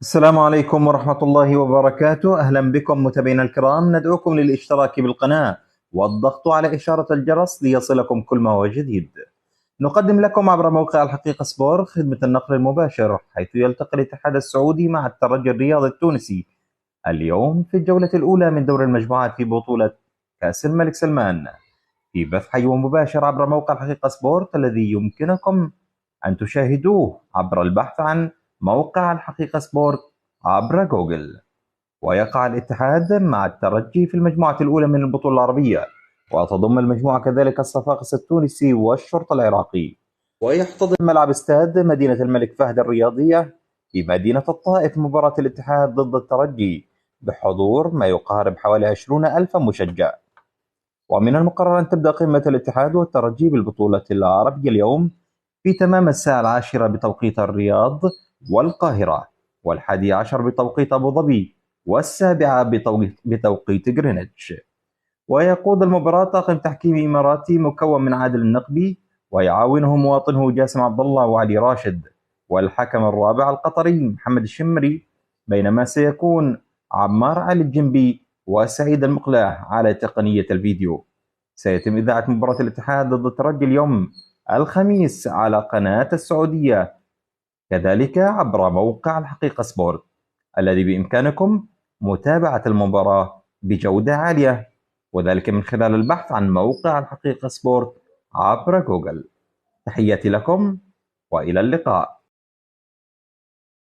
السلام عليكم ورحمة الله وبركاته. أهلا بكم متابعينا الكرام، ندعوكم للاشتراك بالقناة والضغط على إشارة الجرس ليصلكم كل ما هو جديد. نقدم لكم عبر موقع الحقيقة سبور خدمة النقل المباشر، حيث يلتقي الاتحاد السعودي مع الترجي الرياضي التونسي اليوم في الجولة الأولى من دور المجموعات في بطولة كأس الملك سلمان، في بث حي ومباشر عبر موقع الحقيقة سبورت الذي يمكنكم أن تشاهدوه عبر البحث عن موقع الحقيقة سبورت عبر جوجل. ويقع الاتحاد مع الترجي في المجموعة الأولى من البطولة العربية، وتضم المجموعة كذلك الصفاقس التونسي والشرطة العراقي. ويحتضن ملعب استاد مدينة الملك فهد الرياضية في مدينة الطائف مباراة الاتحاد ضد الترجي بحضور ما يقارب حوالي 20,000 مشجع. ومن المقرر أن تبدأ قمة الاتحاد والترجي بالبطولة العربية اليوم في تمام الساعة 10 بتوقيت الرياض والقاهرة، و11 بتوقيت أبو ظبي، و7 بتوقيت غرينتش. ويقود المباراة طاقم تحكيم إماراتي مكون من عادل النقبي، ويعاونه مواطنه جاسم عبد الله وعلي راشد، والحكم الرابع القطري محمد الشمري، بينما سيكون عمار علي الجنبي وسعيد المقلاع على تقنية الفيديو. سيتم إذاعة مباراة الاتحاد ضد الترجي اليوم الخميس على قناة السعودية، كذلك عبر موقع الحقيقة سبورت الذي بإمكانكم متابعة المباراة بجودة عالية، وذلك من خلال البحث عن موقع الحقيقة سبورت عبر جوجل. تحياتي لكم وإلى اللقاء.